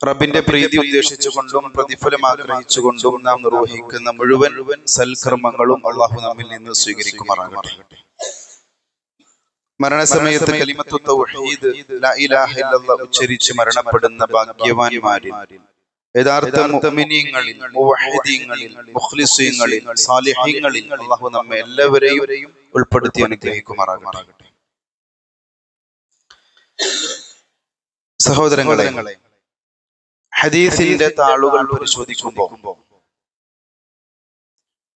റബ്ബിന്റെ പ്രീതി ഉദ്ദേശിച്ചുകൊണ്ടും പ്രതിഫലം ആഗ്രഹിച്ചുകൊണ്ടും നാം നിർവഹിക്കുന്ന മുഴുവൻ സൽക്കർമ്മങ്ങളും അള്ളാഹു നമ്മിൽ നിന്ന് സ്വീകരിക്കുമാറാകട്ടെ. മരണസമയത്ത് കലിമത്തു തൗഹീദ് ലാ ഇലാഹ ഇല്ലല്ലാഹ് ഉച്ചരിച്ച് മരണപ്പെടുന്ന ഭാഗ്യവാന്മാരിൽ, യഥാർത്ഥ മുഅ്മിനീങ്ങളിൽ, മുവഹ്ഹിദീങ്ങളിൽ, മുഖ്ലിസീങ്ങളിൽ, സാലിഹീങ്ങളിൽ അള്ളാഹു നമ്മെ എല്ലാവരെയും ഉൾപ്പെടുത്തി അനുഗ്രഹിക്കുമാറാകട്ടെ. സഹോദരങ്ങളെ, ഹദീസിന്റെ താളുകൾ പരിശോധിക്കുമ്പോൾ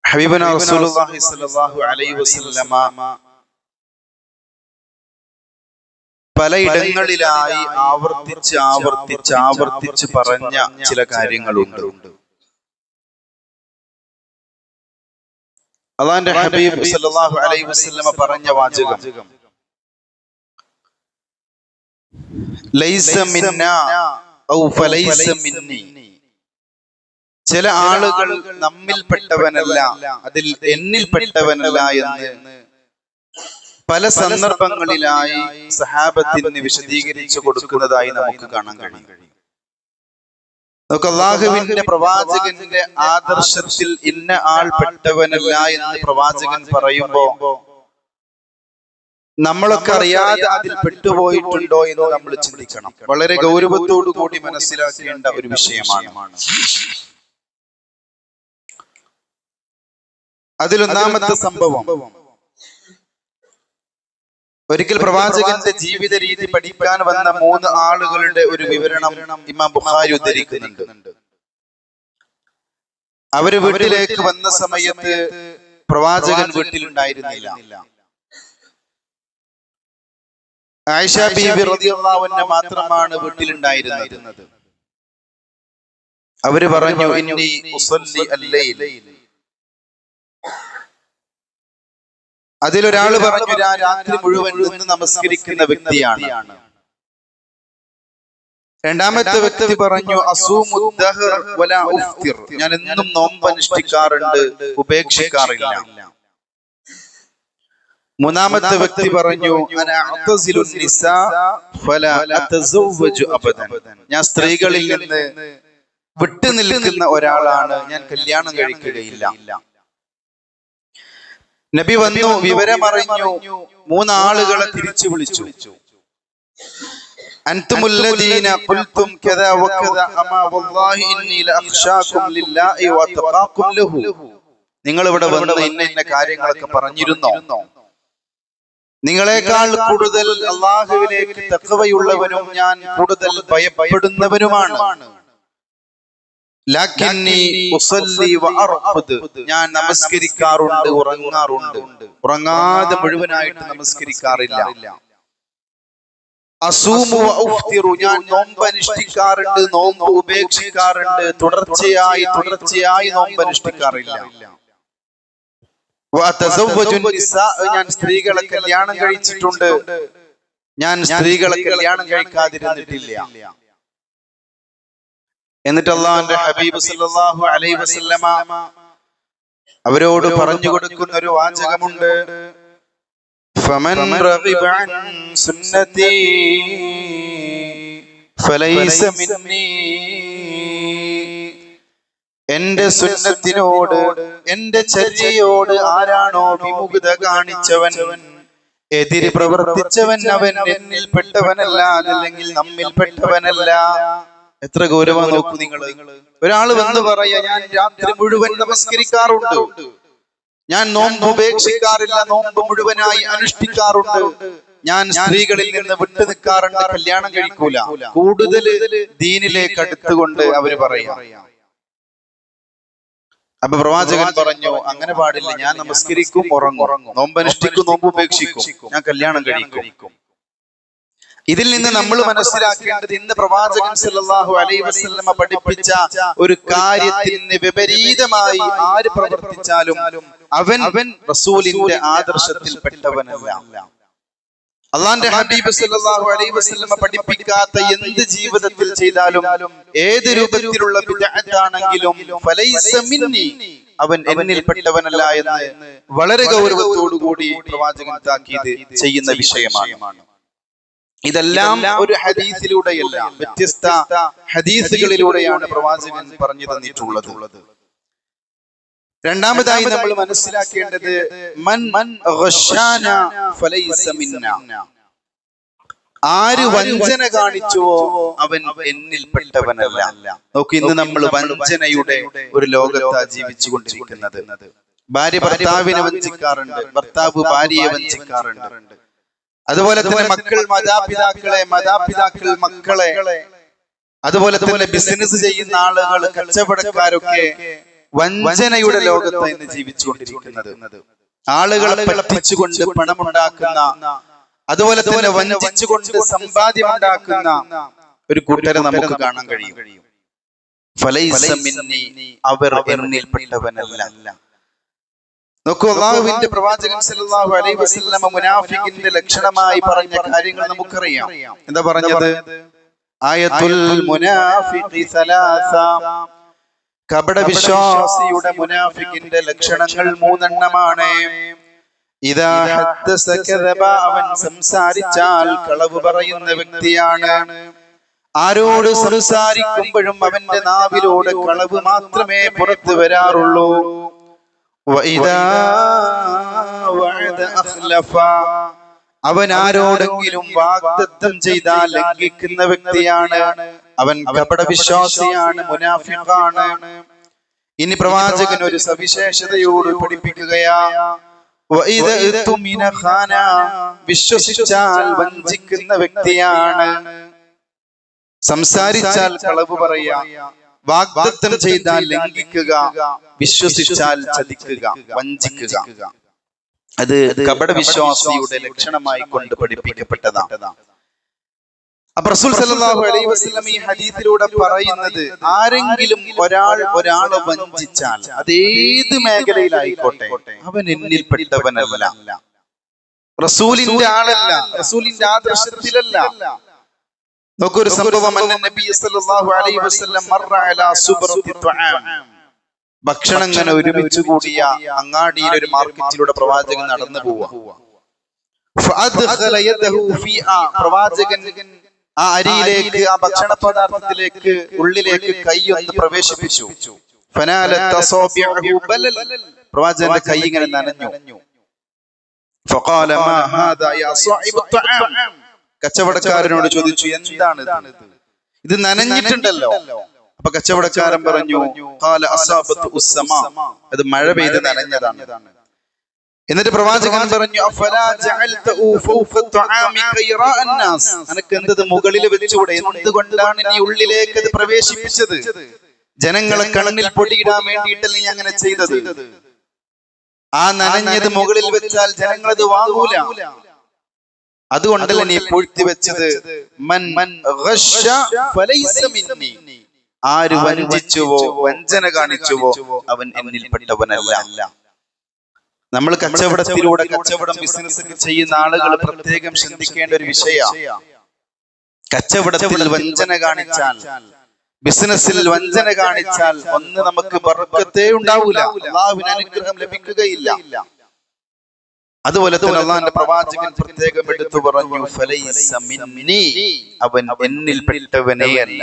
ഹബീബനാ റസൂലുള്ളാഹി സ്വല്ലല്ലാഹു അലൈഹി വസല്ലമ പലയിടങ്ങളിലായി ആവർത്തിച്ച് പറഞ്ഞ ചില കാര്യങ്ങളുണ്ട്. അല്ലാഹുവിന്റെ ഹബീബ് സ്വല്ലല്ലാഹു അലൈഹി വസല്ലമ പറഞ്ഞ വാചകം ലൈസ മിന്നാ ഔ ഫലൈസ മിന്നി. ചില ആളുകൾ നമ്മിൽപ്പെട്ടവനല്ല, അതിൽ എന്നിൽപ്പെട്ടവനല്ല എന്ന് പല സന്ദർഭങ്ങളിലായി സഹാബത്തിന് വിശദീകരിച്ചു കൊടുക്കുന്നതായി നമുക്ക് കാണാൻ കഴിയും. നമുക്ക് അല്ലാഹുവിന്റെ പ്രവാചകന്റെ ആദർശത്തിൽ ഇന്ന ആൾ പെട്ടവനല്ല എന്ന് പ്രവാചകൻ പറയുമ്പോ നമ്മളൊക്കെ അറിയാതെ അതിൽ പെട്ടുപോയിട്ടുണ്ടോ എന്ന് നമ്മൾ ചിന്തിക്കണം. വളരെ ഗൗരവത്തോടു കൂടി മനസ്സിലാക്കേണ്ട ഒരു വിഷയമാണ്. അതിലൊന്നാമത്തെ സംഭവം, ഒരിക്കൽ പ്രവാചകന്റെ ജീവിത രീതി പഠിക്കാൻ വന്ന 3 ആളുകളുടെ ഒരു വിവരണം ഇമാം ബുഖാരി ഉദ്ധരിക്കുന്നുണ്ട്. അവര് വീട്ടിലേക്ക് വന്ന സമയത്ത് പ്രവാചകൻ വീട്ടിലുണ്ടായിരുന്നില്ല. ആയിഷ ബീവി റളിയല്ലാഹു അൻഹ മാത്രമാണ് വീട്ടിലുണ്ടായിരുന്നത്. അവര് പറഞ്ഞു, ഇന്നി ഉസല്ലി അല്ലൈൽ. അതിലൊരാള് പറഞ്ഞു, ഞാൻ രാത്രി മുഴുവൻ നിന്ന് നമസ്കരിക്കുന്ന വ്യക്തിയാണ്. രണ്ടാമത്തെ വ്യക്തി പറഞ്ഞു, അസൂമു ദഹർ വലാ ഉഫ്തിർ. ഞാൻ എന്നും നോമ്പ് അനുഷ്ഠിക്കാറുണ്ട്, ഉപേക്ഷിക്കാറില്ല. മൂന്നാമത്തെ വ്യക്തി പറഞ്ഞു, അനാ അഅ്തസിലു നിസാ ഫലാ അതസവ്വജു അബദൻ. ഞാൻ സ്ത്രീകളിൽ നിന്ന് വിട്ടു നിൽക്കുന്ന ഒരാളാണ്, ഞാൻ കല്യാണം കഴിക്കുകയില്ല. നബി വന്നു, വിവരമറിഞ്ഞു. 3 ആളുകളെ തിരിച്ചു വിളിച്ചു. അൻതുമുല്ലദീന ഖുൽതും കദാ വകദാ അമാ വല്ലാഹി ഇന്നി ലഅഖ്ശാകും ലില്ലാഹി വതഖാകും ലഹു. നിങ്ങൾ ഇവിടെ വന്ന് ഇന്ന കാര്യങ്ങളൊക്കെ പറഞ്ഞിരുന്നോ? നിങ്ങളെക്കാൾ കൂടുതൽ അല്ലാഹുവിലേക്ക് തഖ്വയുള്ളവനും ഞാൻ കൂടുതൽ ഭയപ്പെടുന്നവനുമാണ്. ലക്കിന്നി ഉസല്ലി വഅർഖദ്. ഞാൻ നമസ്കരിക്കാറുണ്ട്, ഉറങ്ങാറുണ്ട്. ഉറങ്ങാതെ മുഴുവനായിട്ട് നമസ്കരിക്കാറില്ല. അസൂമു വഉഫ്തിറു. ഞാൻ നോമ്പ് അനുഷ്ഠിക്കാറുണ്ട്, നോമ്പ് ഉപേക്ഷിക്കാറുണ്ട്. തുടർച്ചയായി നോമ്പ് അനുഷ്ഠിക്കാറില്ല. ഞാൻ സ്ത്രീകളെ കല്യാണം കഴിച്ചിട്ടുണ്ട്, ഞാൻ സ്ത്രീകളെ കല്യാണം കഴിക്കാതിരുന്നിട്ടില്ല. എന്നിട്ട് അല്ലാഹുവിന്റെ ഹബീബ് സല്ലല്ലാഹു അലൈഹി വസല്ലമ അവരോട് പറഞ്ഞു കൊടുക്കുന്ന ഒരു വാചകമുണ്ട്, ഫമൻ റഗിബ അൻ സുന്നതി ഫലൈസ മിന്നി. എന്റെ സുന്നത്തിനോട്, എന്റെ ചര്യയോട് ആരാണോ വിമുഖത കാണിച്ചവൻ, എതിര് പ്രവർത്തിച്ചവൻ, അവൻ എന്നിൽപ്പെട്ടവനല്ല, അല്ലെങ്കിൽ നമ്മിൽപ്പെട്ടവനല്ല. എത്ര ഗൗരവം നോക്കൂ നിങ്ങൾ. ഒരാള് വന്ന് പറയാ, ഞാൻ രാത്രി മുഴുവൻ നമസ്കരിക്കാറുണ്ട്, ഞാൻ നോമ്പ് ഉപേക്ഷിക്കാറില്ല, നോമ്പ് മുഴുവനായി അനുഷ്ഠിക്കാറുണ്ട്, ഞാൻ സ്ത്രീകളിൽ നിന്ന് വിട്ടു നിൽക്കാറുണ്ട്, കല്യാണം കഴിക്കൂല. കൂടുതൽ ദീനിലേക്ക് അടുത്തുകൊണ്ട് അവര് പറയാം. അപ്പൊ പ്രവാചകൻ പറഞ്ഞു, അങ്ങനെ പാടില്ല. ഞാൻ നമസ്കരിക്കും, ഉറങ്ങും, നോമ്പ് അനുഷ്ഠിക്കും, നോമ്പ് ഉപേക്ഷിക്കും, ഞാൻ കല്യാണം കഴിക്കും. ഇതിൽ നിന്ന് നമ്മൾ മനസ്സിലാക്കേണ്ടത്, ഇന്ന് പ്രവാചകൻ സല്ലല്ലാഹു അലൈഹി വസല്ലമ പഠിപ്പിച്ച ഒരു കാര്യത്തിന് വിപരീതമായി ആര് പ്രവർത്തിച്ചാലും അവൻ റസൂലിന്റെ ആദർശത്തിൽ പെട്ടവനല്ല. അല്ലാഹുവിന്റെ ഹബീബ് സല്ലല്ലാഹു അലൈഹി വസല്ലമ പഠിപ്പിക്കാത്ത എന്ത് ജീവിതത്തിൽ ചെയ്താലും, ഏത് രൂപത്തിലുള്ള ബിദ്അത്താണെങ്കിലും ഫലൈസ മിന്നി, അവൻ എന്നിൽപ്പെട്ടവനല്ല എന്ന് വളരെ ഗൗരവത്തോടു കൂടി പ്രവാചകൻ താക്കീത് ചെയ്യുന്ന വിഷയമാണ്. ഇതെല്ലാം ഒരു ഹദീസിലൂടെയല്ല, വ്യത്യസ്ത ഹദീസുകളിലൂടെയാണ് പ്രവാചകൻ പറഞ്ഞു തന്നിട്ടുള്ളത്. രണ്ടാമതായി നമ്മൾ മനസ്സിലാക്കേണ്ടത് ആര് വഞ്ചന കാണിച്ചുവോ അവൻ എന്നിൽപ്പെട്ടവനല്ല. നോക്കി, ഇന്ന് നമ്മൾ വഞ്ചനയുടെ ഒരു ലോകത്താ ജീവിച്ചു കൊണ്ടിരിക്കുന്നത്. ഭാര്യ ഭർത്താവിനെ വഞ്ചിക്കാറുണ്ട്, ഭർത്താവ് ഭാര്യയെ വഞ്ചിക്കാറുണ്ട്. അതുപോലെ തന്നെ മക്കൾ മാതാപിതാക്കളെ, മാതാപിതാക്കൾ മക്കളെ, അതുപോലെ തന്നെ ബിസിനസ് ചെയ്യുന്ന ആളുകൾ, കച്ചവടക്കാരൊക്കെ വഞ്ചനയുടെ ലോകത്ത് ഇന്ന് ജീവിച്ചുകൊണ്ടിരിക്കുന്നത്. ആളുകളെ പറ്റിച്ചുകൊണ്ട് പണമുണ്ടാക്കുന്ന, അതുപോലെ തന്നെ വഞ്ചിച്ചുകൊണ്ട് സമ്പാദ്യമുണ്ടാക്കുന്ന ഒരു കൂട്ടരെ നമുക്ക് കാണാൻ കഴിയും. ഫലൈസ മിന്നി, അവർ എന്നിൽപ്പെട്ടവനല്ല. നോക്കൂ, അല്ലാഹുവിന്റെ പ്രവാചകൻ സല്ലല്ലാഹു അലൈഹി വസല്ലം മുനാഫിഖിന്റെ ലക്ഷണമായി പറഞ്ഞ കാര്യങ്ങൾ നമുക്കറിയാം. എന്താ പറഞ്ഞത്? ആയത്തുൽ മുനാഫിഖി സലാസ, കപട വിശ്വാസിയുടെ മുനാഫിഖിന്റെ ലക്ഷണങ്ങൾ 3 എണ്ണമാണ്. ഇദാ ഹദ്ദസ കദബ, അവൻ സംസാരിച്ചാൽ കളവ് പറയുന്ന വ്യക്തിയാണ്. ആരോട് സംസാരിക്കുമ്പോഴും അവന്റെ നാവിലൂടെ കളവ് മാത്രമേ പുറത്തു വരാറുള്ളൂ. അവൻ ആരോടെങ്കിലും വാഗ്ദത്തം ചെയ്താൽ ലംഘിക്കുന്ന വ്യക്തിയാണ്. അവൻ കപട വിശ്വാസിയാണ്, മുനാഫിഖാണ്. ഇനി പ്രവാചകൻ ഒരു സവിശേഷതയോട് പഠിപ്പിക്കുകയാ. വിശ്വസിച്ചാൽ വഞ്ചിക്കുന്ന വ്യക്തിയാണ്. സംസാരിച്ചാൽ കളവ് പറയാ, വാഗ്ദത്തം ചെയ്താൽ ലംഘിക്കുക, വിശ്വസിച്ചാൽ ചതിക്കുക, വഞ്ചിക്കുക. അത് കപട വിശ്വാസിയുടെ ലക്ഷണമായി കൊണ്ട് പഠിപ്പിക്കപ്പെട്ടതാണ്. അപ്പൊ റസൂൽ സല്ലല്ലാഹു അലൈഹി വസല്ലം ഈ ഹദീസിലൂടെ പറയുന്നത്, ആരെങ്കിലും ഒരാളെ വഞ്ചിച്ചാൽ അത് ഏത് മേഖലയിലായിക്കോട്ടെ അവൻ എന്നിൽപ്പെട്ടവനല്ല, റസൂലിന്റെ ആളല്ല, റസൂലിന്റെ ആദർശത്തിലല്ല. നോക്കൊരു സംഭവം. നബി സല്ലല്ലാഹു അലൈഹി വസല്ലം മർറ അലാ സുബ്റത്തി തുആം, ഭക്ഷണം ഇങ്ങനെ ഒരുമിച്ച് കൂടിയ അങ്ങാടിയിൽ ഒരു മാർക്കറ്റിലൂടെ പ്രവാചകൻ നടന്നു പോവാ. ഫഅദ്ഖല യദഹു ഫീആ, പ്രവാചകൻ ആ അരിയിലേക്ക്, ആ ഭക്ഷണ പദാർത്ഥത്തിലേക്ക്, ഉള്ളിലേക്ക് കൈയൊന്ന് പ്രവേശിപ്പിച്ചു. ഫനാലത് അസാബിഉഹു ബലൽ, പ്രവാചകന്റെ കൈ ഇങ്ങനെ നനഞ്ഞു. ഫഖാല മാ ഹാദാ യാ സാഹിബു തുആം, കച്ചവടക്കാരനോട് ചോദിച്ചു, എന്താണ് ഇത് നനഞ്ഞിട്ടുണ്ടല്ലോ? അപ്പൊ കച്ചവടക്കാരൻ പറഞ്ഞു, ഖാല അസാബത്തു ഉസ്സമാ, അത് മഴ പെയ്ത് നനഞ്ഞതാണ്. എന്നിട്ട് പ്രവാചകൻ പറഞ്ഞു, അഫലാ ജഅൽതഉ ഫൗഖ തുആമിക യറാ അന്നാസ്, അനക്ക് എന്തത് മുകളിൽ വെച്ചുകൂടെ? എന്തുകൊണ്ടാണ് നീ ഉള്ളിലേക്ക് അത് പ്രവേശിപ്പിച്ചത്? ജനങ്ങളെ കണ്ണിൽ പൊടിയിടാൻ വേണ്ടിയിട്ടല്ലേ നീ അങ്ങനെ ചെയ്തത്? ആ നനഞ്ഞത് മുകളിൽ വെച്ചാൽ ജനങ്ങളത് വാങ്ങൂല, അതുകൊണ്ടല്ല നീ പൂഴ്ത്തി വെച്ചത്. മൻ ഗശ്ശ ഫലൈസ മിന്നി, ആര് വഞ്ചിച്ചുവോ, വഞ്ചന കാണിച്ചുവോ അവൻ എന്നിൽപ്പെട്ടവനല്ല. നമ്മൾ കച്ചവടത്തിലൂടെ, കച്ചവടം ബിസിനസ് ഒക്കെ ചെയ്യുന്ന ആളുകൾ പ്രത്യേകം ചിന്തിക്കേണ്ട ഒരു വിഷയമാണ്. കച്ചവടത്തിൽ വഞ്ചന കാണിച്ചാൽ, ബിസിനസ്സിൽ വഞ്ചന കാണിച്ചാൽ ഒന്ന് നമുക്ക് ബർക്കത്തേ ഉണ്ടാവൂല, അല്ലാഹുവിന്റെ അനുഗ്രഹം ലഭിക്കുകയില്ല. അതുപോലെ തന്നെ അല്ലാഹുവിന്റെ പ്രവാചകൻ പ്രത്യേകം എടുത്തു പറഞ്ഞു, ഫലൈസ മിന്നി, അവൻ എന്നിൽപ്പെട്ടവനേ അല്ല.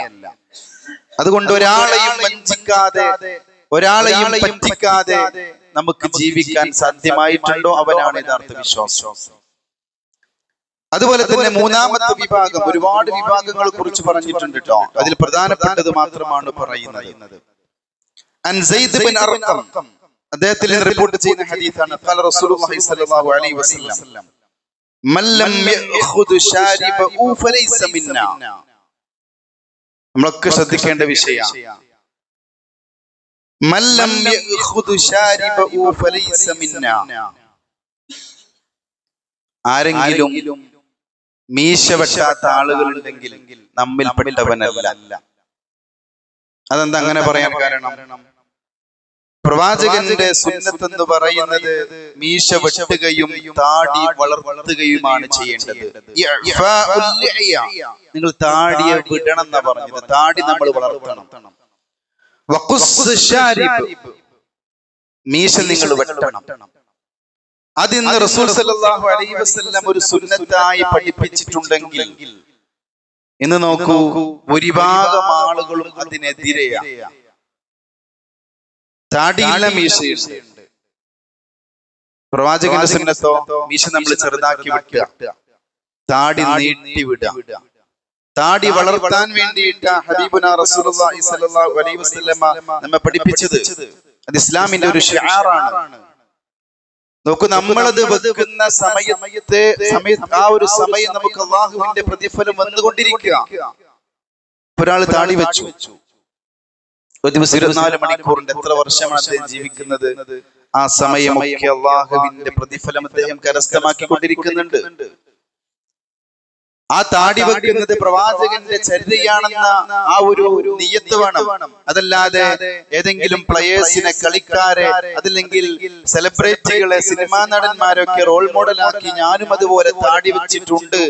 അതുകൊണ്ട് ഒരാളെയും വഞ്ചിക്കാതെ, ഒരാളെയും പറ്റിക്കാതെ നമുക്ക് ജീവിക്കാൻ സാധ്യമായിട്ടുണ്ടോ? അവനാണ് യഥാർത്ഥ വിശ്വാസം. അതുപോലെ തന്നെ 3ാമത്തെ വിഭാഗം, ഒരുപാട് വിഭാഗങ്ങളെ കുറിച്ച് പറഞ്ഞിട്ടുണ്ട് കേട്ടോ, അതിൽ പ്രധാനപ്പെട്ടത് മാത്രമാണ് പറയുന്നത്. അൻ സയ്യിദ് ബിൻ അർഖം, അദ്ദേഹത്തിൽ റിപ്പോർട്ട് ചെയ്യുന്ന ഹദീസാണ്. ഖാല റസൂലുള്ളാഹി സ്വല്ലല്ലാഹു അലൈഹി വസല്ലം, മൻ ലം യഖുദ് ശാരിബഹു ഫലൈസ മിന്നാ. നമ്മളൊക്കെ ശ്രദ്ധിക്കേണ്ട വിഷയമാണ്. മൻ ലം യഖുദ് ശാരിബഹു ഫലൈസ മിന്നാ, ആരെങ്കിലും മീശ വെട്ടാത്ത ആളുകളുണ്ടെങ്കിൽ നമ്മിൽ പെട്ടവനല്ല. അതെന്താ അങ്ങനെ പറയാൻ കാരണം? പ്രവാചകന്റെ സുന്നത്ത് എന്ന് പറയുന്നത് മീശ വെട്ടുകയും താടി വളർത്തുകയുമാണ് ചെയ്യേണ്ടത്. നിങ്ങൾ താടിയെ വിടണം എന്നാ പറഞ്ഞത്, താടി നമ്മൾ വളർത്തണം. മീശ നിങ്ങൾ വെട്ടണം. അതിന്ന് റസൂൽ സല്ലല്ലാഹു അലൈഹി വസല്ലം ഒരു സുന്നത്തായി പഠിപ്പിച്ചിട്ടുണ്ടെങ്കിൽ ഇന്ന് നോക്കൂ, ഭൂരിഭാഗം ആളുകളും അതിനെതിരെയാണ്. താടിയില്ല, മീശയുണ്ട്. പ്രവാചകന്റെ സുന്നത്തോ മീശ നമ്മൾ ചെറുതാക്കി വിട്ടുക, താടി നീട്ടി വിടുക. താടി വളർത്താൻ വേണ്ടിയിട്ട് ഹബീബുനാ റസൂലുള്ളാഹി സ്വല്ലല്ലാഹു അലൈഹി വസല്ലമ നമ്മെ പഠിപ്പിച്ചത്. അത് ഇസ്ലാമിന്റെ ഒരു ഷിആറാണ്. നോക്കൂ, നമ്മളത് വെക്കുന്ന സമയത്ത് ആ ഒരു സമയം നമുക്ക് അല്ലാഹുവിന്റെ പ്രതിഫലം വന്നുകൊണ്ടിരിക്കുക. ഒരാൾ താടി വെച്ചു, ഒരു ദിവസം 24 മണിക്കൂറിന്റെ എത്ര വർഷമാണ് അദ്ദേഹം ജീവിക്കുന്നത്, ആ സമയമൊക്കെ അല്ലാഹുവിന്റെ പ്രതിഫലം അദ്ദേഹം കരസ്ഥമാക്കിക്കൊണ്ടിരിക്കുന്നുണ്ട്. ആ താടി വെക്കുന്നത് പ്രവാചകന്റെ ചര്യയാണെന്ന ആ ഒരു നിയ്യത്ത് വേണം. അതല്ലാതെ ഏതെങ്കിലും പ്ലെയേഴ്സിനെ, കളിക്കാരെ, അതല്ലെങ്കിൽ സെലിബ്രിറ്റികളെ, സിനിമാ നടന്മാരൊക്കെ റോൾ മോഡലാക്കി ഞാനും അതുപോലെ താടി വെച്ചിട്ടുണ്ട്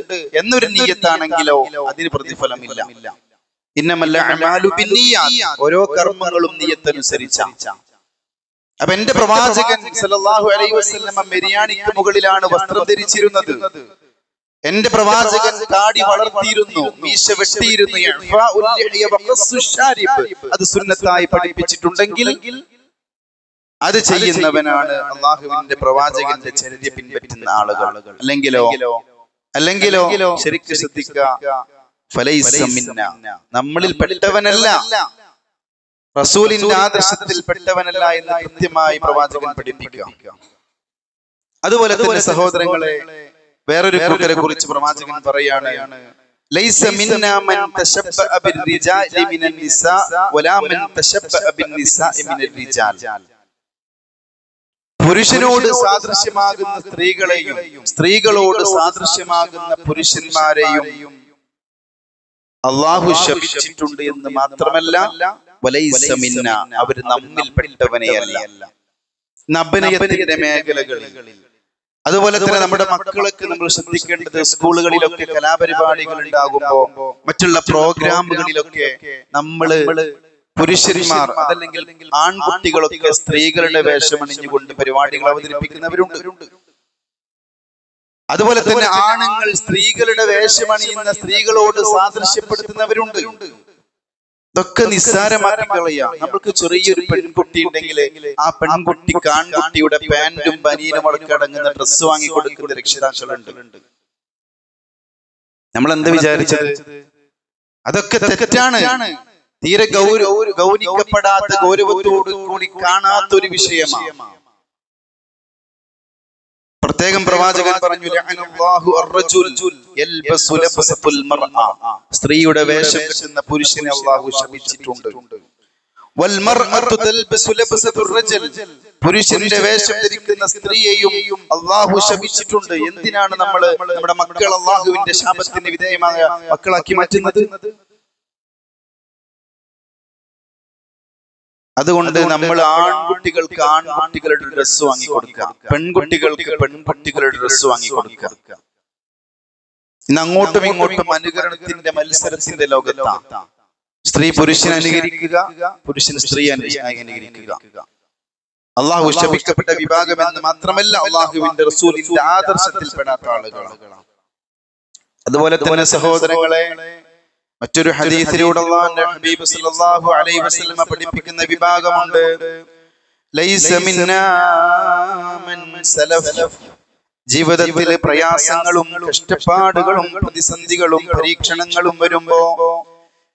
എന്നൊരു നിയ്യത്താണെങ്കിലോ അതിന് പ്രതിഫലമില്ല. ഇന്നമൽ അഅ്മാലു ബിന്നിയ്യാത്ത്, ഓരോ കർമ്മങ്ങളും നിയ്യത്തനുസരിച്ചാണ്. അപ്പൊ എന്റെ പ്രവാചകൻ സല്ലല്ലാഹു അലൈഹി വസല്ലം മെരിയാണിക്ക് മുകളിലാണ് വസ്ത്രം ധരിച്ചിരുന്നത്. എന്റെ പ്രവാചകൻ താടി വളർത്തിയിരുന്നു, മീശ വെട്ടിയിരുന്നു. അത് സുന്നത്തായി പഠിപ്പിച്ചിട്ടുണ്ടെങ്കിൽ അത് ചെയ്യുന്നവനാണ് അല്ലാഹുവിന്റെ പ്രവാചകന്റെ ചര്യ പിൻപറ്റുന്ന ആളുകൾ. അല്ലെങ്കിലോ ശരിക്കും ശ്രദ്ധിക്കുക, ഫലൈസ മിന്നാ, നമ്മളിൽ പെട്ടവനല്ല, റസൂലിന്റെ ആദർശത്തിൽ പെട്ടവനല്ല എന്ന് കൃത്യമായി പ്രവാചകൻ പഠിപ്പിക്കുക. അതുപോലെ തന്നെ സഹോദരങ്ങളെ, വേറൊരു കൂട്ടരെ കുറിച്ച് പ്രവാചകൻ പറയാണ്, ലൈസ മിന്നാ മൻ തശബ്ബഅ ബിർരിജാലി മിനൻ നിസാ വലാ മൻ തശബ്ബഅ ബിന്നിസാഇ മിനർ റിജാൽ. പുരുഷനോട് സാദൃശ്യമാകുന്ന സ്ത്രീകളെയും സ്ത്രീകളോട് സാദൃശ്യമാകുന്ന പുരുഷന്മാരെയും അല്ലാഹു ശപിച്ചിട്ടുണ്ട് എന്ന് മാത്രമല്ല, വലൈസ മിന്നാ, അവർ നമ്മിൽ പെട്ടവനെയല്ല. അഭിനയത്തിന്റെ മേഖലകളിൽ, അതുപോലെ തന്നെ നമ്മുടെ മക്കളൊക്കെ നമ്മൾ ശ്രദ്ധിക്കേണ്ടത്, സ്കൂളുകളിലൊക്കെ കലാപരിപാടികൾ ഉണ്ടാകുമ്പോ, മറ്റുള്ള പ്രോഗ്രാമുകളിലൊക്കെ നമ്മള് പുരുഷന്മാർ അതല്ലെങ്കിൽ ആൺകുട്ടികളൊക്കെ സ്ത്രീകളുടെ വേഷമണിഞ്ഞുകൊണ്ട് പരിപാടികൾ അവതരിപ്പിക്കുന്നവരുണ്ട്. അതുപോലെ തന്നെ ആണുങ്ങൾ സ്ത്രീകളുടെ വേഷമണിയുന്ന സ്ത്രീകളോട് സാദൃശ്യപ്പെടുത്തുന്നവരുണ്ട്. ഇതൊക്കെ നിസ്സാരമാക്കി കളയാ. നമുക്ക് ചെറിയൊരു പെൺകുട്ടി ഉണ്ടെങ്കിൽ ആ പെൺകുട്ടിക്ക് ആൺകുട്ടിയുടെ പാന്റും ബനിയനും അടങ്ങുന്ന ഡ്രസ്സ് വാങ്ങി കൊടുക്കുന്ന രക്ഷിതാക്കളുണ്ട്. നമ്മൾ എന്ത് വിചാരിച്ചത്? അതൊക്കെ തെറ്റാണ്. തീരെ ഗൗനിക്കപ്പെടാത്ത, ഗൗരവത്തോടു കൂടി കാണാത്തൊരു വിഷയമാണ്. പ്രത്യേകം പ്രവാചകൻ പറഞ്ഞു, സ്ത്രീയുടെ വേഷം കെട്ടുന്ന പുരുഷനെ അല്ലാഹു ശപിച്ചിട്ടുണ്ട്. പുരുഷന്റെ വേഷം ധരിക്കുന്ന സ്ത്രീയെയും അല്ലാഹു ശപിച്ചിട്ടുണ്ട്. എന്തിനാണ് നമ്മൾ നമ്മുടെ മക്കൾ അല്ലാഹുവിന്റെ ശാപത്തിന് വിധേയമായ മക്കളാക്കി മാറ്റുന്നത്? അതുകൊണ്ട് നമ്മൾ ആൺകുട്ടികൾക്ക് ആൺകുട്ടികളുടെ ഡ്രസ്സ് വാങ്ങി കൊടുക്കുക, പെൺകുട്ടികൾക്ക് പെൺകുട്ടികളുടെ ഡ്രസ്സ് വാങ്ങി കൊടുക്കുക. ഇന്ന് അങ്ങോട്ടും ഇങ്ങോട്ടും അനുകരണത്തിന്റെ മത്സരത്തിന്റെ ലോകത്താണ്. സ്ത്രീ പുരുഷനെ അനുകരിക്കുക, പുരുഷൻ സ്ത്രീ അനുകരിക്കുക. അള്ളാഹു ശപിക്കപ്പെട്ട വിഭാഗം എന്ന് മാത്രമല്ല, അള്ളാഹുവിന്റെ റസൂലിന്റെ ആദർശത്തിൽ പെടാത്ത ആളുകളാണ്. അതുപോലെ തന്നെ സഹോദരങ്ങളെ, മറ്റൊരു ഹദീസിലൂടെ അല്ലാഹുവിന്റെ ഹബീബ് സല്ലല്ലാഹു അലൈഹി വസല്ലം പഠിപ്പിക്കുന്ന വിഭാഗമുണ്ട്. ലൈസ മിന്നാ മൻ സലഫ്. ജീവിതത്തിലെ പ്രയാസങ്ങളും കഷ്ടപ്പാടുകളും പ്രതിസന്ധികളും പരീക്ഷണങ്ങളും വരുമ്പോ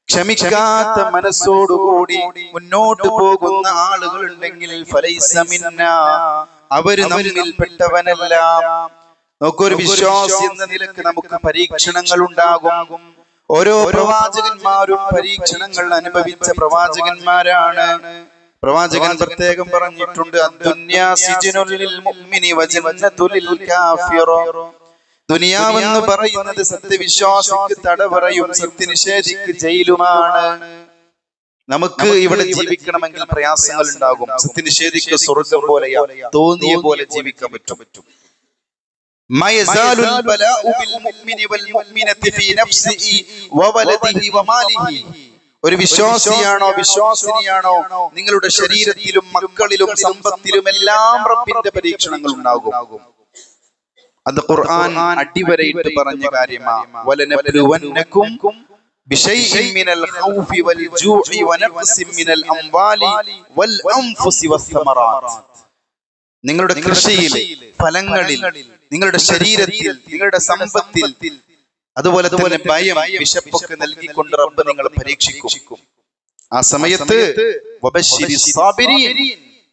ക്ഷമിക്കാത്ത മനസ്സോടുകൂടി മുന്നോട്ട് പോകുന്ന ആളുകൾ ഉണ്ടെങ്കിൽ ഫലൈസ മിന്നാ, അവര് നമ്മിൽ പെട്ടവനല്ല. നോക്കൊരു വിശ്വാസി എന്ന നിലക്ക് നമുക്ക് പരീക്ഷണങ്ങൾ ഉണ്ടാകും. ഓരോ പ്രവാചകന്മാരും പരീക്ഷണങ്ങൾ അനുഭവിച്ച പ്രവാചകന്മാരാണ്. പ്രവാചകൻ പ്രത്യേകം പറഞ്ഞിട്ടുണ്ട്, ദുനിയാവെന്ന് പറയുന്നത് സത്യവിശ്വാസിക്ക് തടവറയും സത്യനിഷേധിക്ക് ജയിലുമാണ്. നമുക്ക് ഇവിടെ ജീവിക്കണമെങ്കിൽ പ്രയാസങ്ങൾ ഉണ്ടാകും. സത്യനിഷേധിക്ക് സ്വർഗം പോലെയാ, തോന്നിയ പോലെ ജീവിക്കാൻ പറ്റും. ഒരു വിശ്വാസിയാണോ വിശ്വാസിനിയാണോ, നിങ്ങളുടെ ശരീരത്തിലും മക്കളിലും സമ്പത്തിലും എല്ലാം റബ്ബിന്റെ പരീക്ഷണങ്ങൾ ഉണ്ടാകും. അത് ഖുർആൻ അടിവരയിട്ട് പറഞ്ഞ കാര്യമാണ്. വലനബ്ലുവന്നകും ബിശൈഇൻ മിനൽ ഖൗഫി വൽ ജൂഇ വനഖ്സിൻ മിനൽ അംവാലി വൽ അൻഫുസി വസ്സമറാത്ത്. നിങ്ങളുടെ കൃഷിയിൽ, ഫലങ്ങളിൽ, നിങ്ങളുടെ ശരീരത്തിൽ, നിങ്ങളുടെ സമ്പത്തിൽ, അതുപോലെ തന്നെ ഭയം, വിശപ്പൊക്കെ നൽകിക്കൊണ്ട് റബ്ബ് നിങ്ങളെ പരീക്ഷിക്കും. ആ സമയത്ത് വബശ്ശിരിസ് സാബിരീൻ,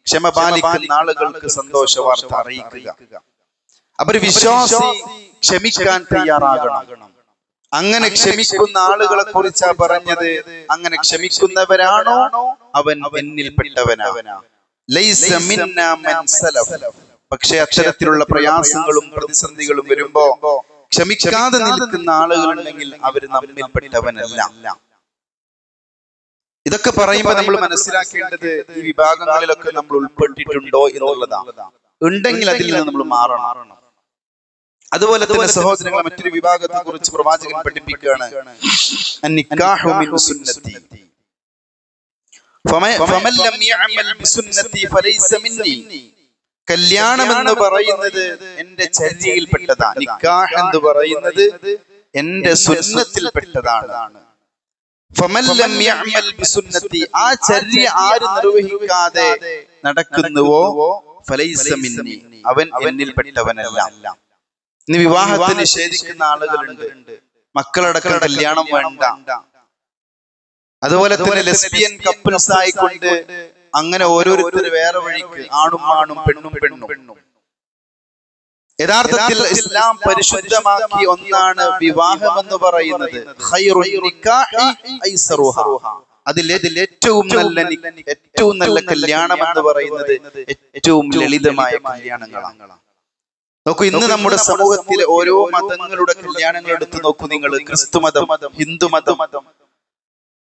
ക്ഷമ പാലിക്കുന്ന ആളുകൾക്ക് സന്തോഷ വാർത്ത അറിയിക്കുക. അവർ വിശ്വാസി ക്ഷമിക്കാൻ തയ്യാറാകണം. അങ്ങനെ ക്ഷമിക്കുന്ന ആളുകളെ കുറിച്ചാ പറഞ്ഞത്. അങ്ങനെ ക്ഷമിക്കുന്നവരാണോ അവൻ എന്നിൽപ്പെട്ടവനാ. ലൈസ മിന്നാ മൻ സലഫ്. പക്ഷെ അത്തരത്തിലുള്ള പ്രയാസങ്ങളും പ്രതിസന്ധികളും വരുമ്പോ ക്ഷമിക്കാതെ നിൽക്കുന്ന ആളുകളുണ്ടെങ്കിൽ അവര് നമ്മിൽപ്പെട്ടവനല്ല. ഇതൊക്കെ പറയുമ്പോൾ നമ്മൾ മനസ്സിലാക്കേണ്ടത് ഈ വിഭാഗങ്ങളിലൊക്കെ നമ്മൾ ഉൾപ്പെട്ടിട്ടുണ്ടോ എന്നുള്ളതാണ്. ഉണ്ടെങ്കിൽ അതിൽ നിന്ന് നമ്മൾ മാറണം. അതുപോലെ തന്നെ സഹോദരങ്ങളെ, മറ്റൊരു വിഭാഗത്തെ കുറിച്ച് പ്രവാചകൻ പഠിപ്പിക്കുകയാണ്. അന്നിക്കാഹു മിൻ സുന്നത്തി ഫമൻ ലം യഅമൽ ബിസുന്നത്തി ഫലൈസ മിന്നി. കല്യാണം എന്ന് പറയുന്നത് എന്റെ ചര്യയിൽപ്പെട്ടതാണ്. നിക്കാഹ് എന്ന് പറയുന്നത് എന്റെ സുന്നത്തിൽപ്പെട്ടതാണ്. ഫമൻ ലം യഅമൽ ബിസുന്നത്തി, ആ ചര്യ ആര് നിർവഹിക്കാതെ നടക്കുന്നുവോ ഫലൈസ മിന്നി, അവൻ എന്നിൽപ്പെട്ടവനല്ല. ഇന്ന് വിവാഹത്തിന് നിഷേധിക്കുന്ന ആളുകളുണ്ട്. മക്കളടക്കം കല്യാണം വേണ്ട. അതുപോലെ തന്നെ ലെസ്ബിയൻ കപ്പിൾസ് ആയിക്കൊണ്ട് അങ്ങനെ ഓരോരുത്തർ വേറെ വഴിക്ക്, ആണും ആണും പെണ്ണും പെണ്ണും. യഥാർത്ഥത്തിൽ ഇസ്ലാം പരിശുദ്ധമാക്കിയ ഒന്നാണ് വിവാഹം എന്ന് പറയുന്നത്. ഖൈറുൻ നിക്കാഹി ഐസറുഹ. അതിൽ ഏറ്റവും നല്ല കല്യാണം എന്ന് പറയുന്നത് ഏറ്റവും ലളിതമായ കല്യാണങ്ങളാണ്. നോക്കൂ, ഇന്ന് നമ്മുടെ സമൂഹത്തിലെ ഓരോ മതങ്ങളുടെ കല്യാണങ്ങൾ എടുത്തു നോക്കൂ നിങ്ങൾ. ക്രിസ്തുമതം, ഹിന്ദുമതം,